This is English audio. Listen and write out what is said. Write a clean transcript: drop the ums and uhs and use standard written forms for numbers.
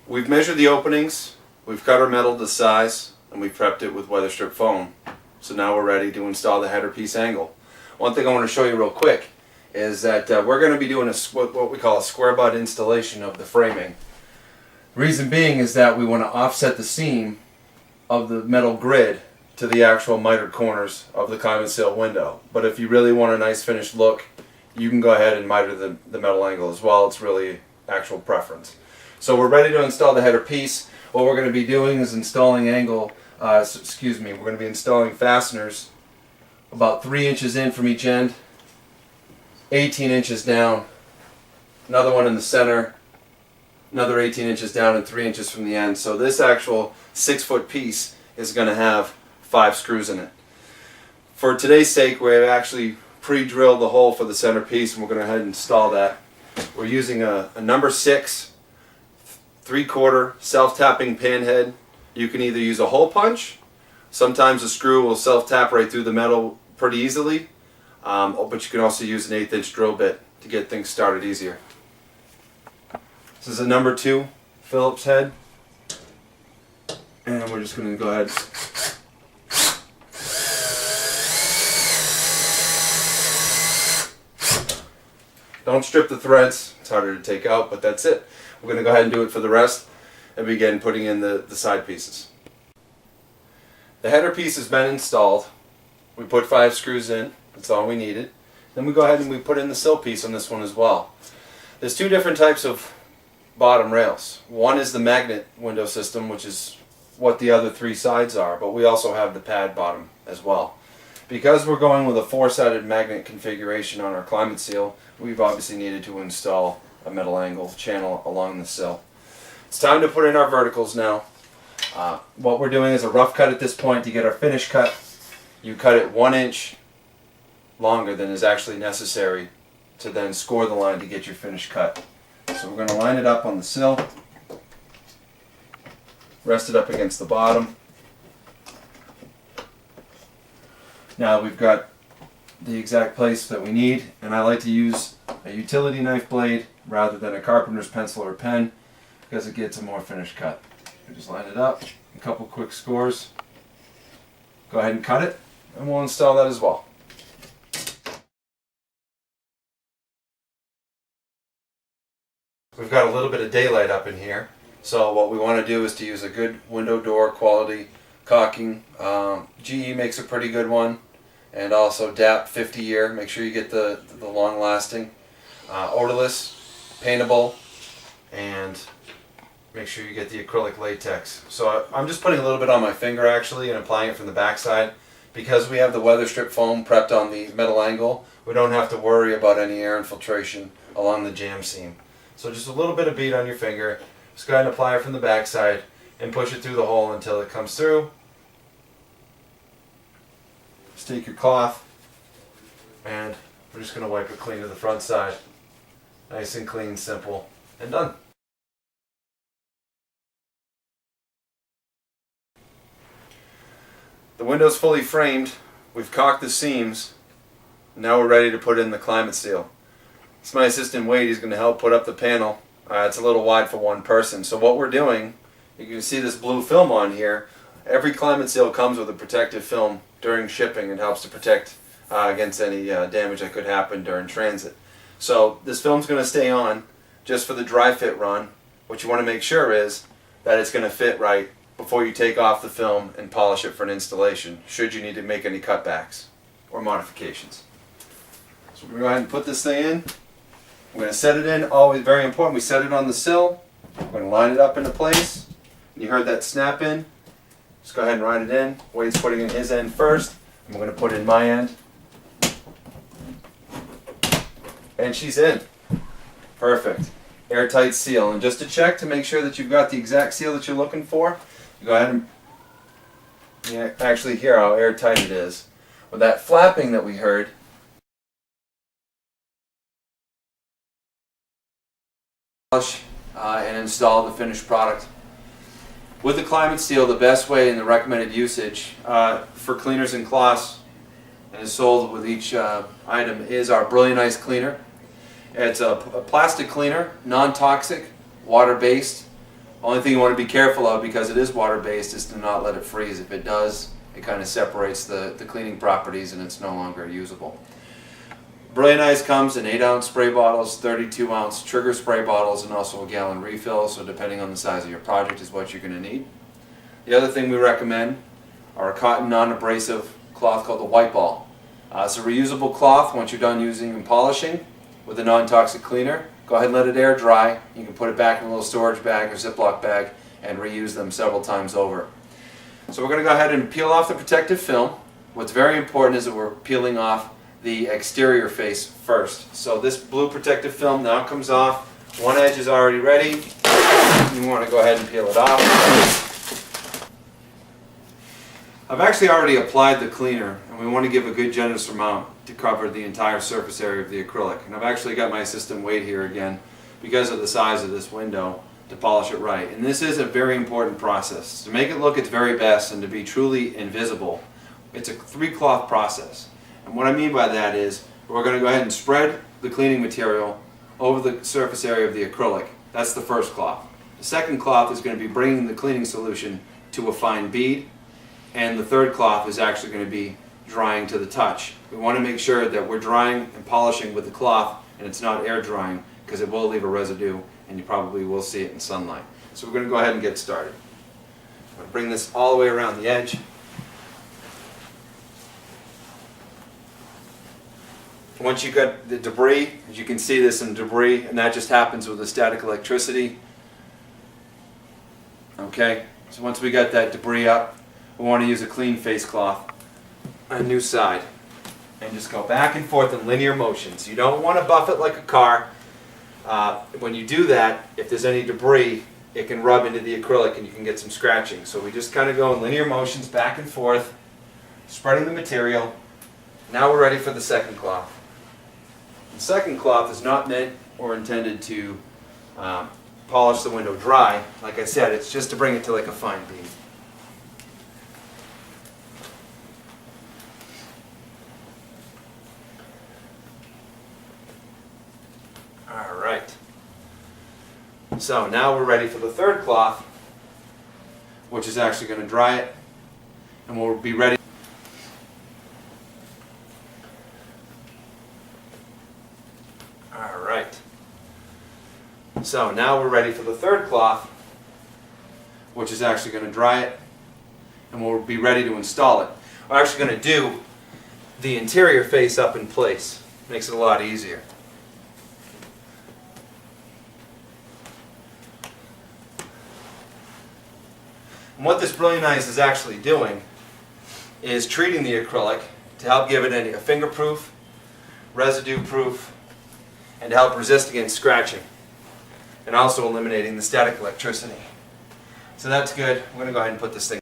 We've measured the openings, we've cut our metal to size, and we've prepped it with weather strip foam. So now we're ready to install the header piece angle. One thing I want to show you real quick is that we're going to be doing what we call a square butt installation of the framing. Reason being is that we want to offset the seam of the metal grid to the actual mitered corners of the climate seal window. But if you really want a nice finished look, you can go ahead and miter the metal angle as well. It's really actual preference. So we're ready to install the header piece. What we're going to be doing is installing we're going to be installing fasteners about 3 inches in from each end, 18 inches down, another one in the center, another 18 inches down, and 3 inches from the end. So this actual 6-foot piece is going to have 5 screws in it. For today's sake, we've actually pre-drilled the hole for the center piece, and we're going to go ahead and install that. We're using a number 6 3/4 self-tapping pan head. You can either use a hole punch. Sometimes a screw will self-tap right through the metal pretty easily, but you can also use an 1/8 inch drill bit to get things started easier. This is a number 2 Phillips head, and we're just going to go ahead. Don't strip the threads, it's harder to take out, but that's it. We're going to go ahead and do it for the rest and begin putting in the side pieces. The header piece has been installed. We put 5 screws in, that's all we needed. Then we go ahead and we put in the sill piece on this one as well. There's 2 different types of bottom rails. One is the magnet window system, which is what the other 3 sides are, but we also have the pad bottom as well. Because we're going with a 4-sided magnet configuration on our climate seal, we've obviously needed to install a metal angle channel along the sill. It's time to put in our verticals now. What we're doing is a rough cut at this point to get our finish cut. You cut it 1 inch longer than is actually necessary to then score the line to get your finished cut. So we're going to line it up on the sill, rest it up against the bottom. Now we've got the exact place that we need, and I like to use a utility knife blade rather than a carpenter's pencil or pen because it gets a more finished cut. We just line it up, a couple quick scores, go ahead and cut it, and we'll install that as well. We've got a little bit of daylight up in here, so what we want to do is to use a good window door quality caulking. GE makes a pretty good one, and also DAP 50 year. Make sure you get the long lasting, odorless, paintable, and make sure you get the acrylic latex. So I'm just putting a little bit on my finger actually and applying it from the back side. Because we have the weather strip foam prepped on the metal angle, we don't have to worry about any air infiltration along the jamb seam. So just a little bit of bead on your finger, just go ahead and apply it from the back side and push it through the hole until it comes through. Just take your cloth and we're just going to wipe it clean to the front side. Nice and clean, simple, and done. The window's fully framed. We've caulked the seams. Now we're ready to put in the climate seal. It's my assistant Wade. He's going to help put up the panel. It's a little wide for one person. So what we're doing, you can see this blue film on here. Every climate seal comes with a protective film during shipping. It helps to protect against any damage that could happen during transit. So this film's going to stay on just for the dry fit run. What you want to make sure is that it's going to fit right before you take off the film and polish it for an installation, should you need to make any cutbacks or modifications. So we're going to go ahead and put this thing in. We're going to set it in, always very important, we set it on the sill. We're going to line it up into place. You heard that snap in. Just go ahead and ride it in. Wade's putting in his end first, and we're going to put in my end. And she's in. Perfect. Airtight seal. And just to check to make sure that you've got the exact seal that you're looking for, you go ahead and you actually hear how airtight it is. With that flapping that we heard, polish and install the finished product. With the climate seal, the best way and the recommended usage for cleaners and cloths, and is sold with each item, is our Brilliant Ice Cleaner. It's a plastic cleaner, non-toxic, water-based, Only thing you want to be careful of, because it is water-based, is to not let it freeze. If it does, it kind of separates the cleaning properties and it's no longer usable. Brilliant Ice comes in 8-ounce spray bottles, 32-ounce trigger spray bottles, and also a gallon refill, so depending on the size of your project is what you're going to need. The other thing we recommend are a cotton non-abrasive cloth called the white ball. It's a reusable cloth once you're done using and polishing with a non-toxic cleaner. Go ahead and let it air dry. You can put it back in a little storage bag or Ziploc bag and reuse them several times over. So we're going to go ahead and peel off the protective film. What's very important is that we're peeling off the exterior face first. So this blue protective film now comes off. One edge is already ready. You want to go ahead and peel it off. I've actually already applied the cleaner, and we want to give a good generous amount to cover the entire surface area of the acrylic. And I've actually got my assistant Wade here again, because of the size of this window, to polish it right. And this is a very important process. To make it look its very best and to be truly invisible, it's a 3-cloth process. And what I mean by that is, we're going to go ahead and spread the cleaning material over the surface area of the acrylic. That's the first cloth. The second cloth is going to be bringing the cleaning solution to a fine bead, and the third cloth is actually going to be drying to the touch. We want to make sure that we're drying and polishing with the cloth and it's not air drying, because it will leave a residue and you probably will see it in sunlight. So we're going to go ahead and get started. I'm going to bring this all the way around the edge. Once you've got the debris, as you can see, there's some debris, and that just happens with the static electricity. Okay, so once we got that debris up, we want to use a clean face cloth on a new side and just go back and forth in linear motions. You don't want to buff it like a car. When you do that, if there's any debris, it can rub into the acrylic and you can get some scratching. So we just kind of go in linear motions back and forth, spreading the material. Now we're ready for the second cloth. The second cloth is not meant or intended to polish the window dry. Like I said, it's just to bring it to like a fine bead. Alright. So now we're ready for the third cloth, which is actually going to dry it, and we'll be ready. Alright. So now we're ready for the third cloth, which is actually going to dry it, and we'll be ready to install it. We're actually going to do the interior face up in place. Makes it a lot easier. And what this Brilliant Ice is actually doing is treating the acrylic to help give it a finger-proof, residue-proof, and to help resist against scratching, and also eliminating the static electricity. So that's good. I'm going to go ahead and put this thing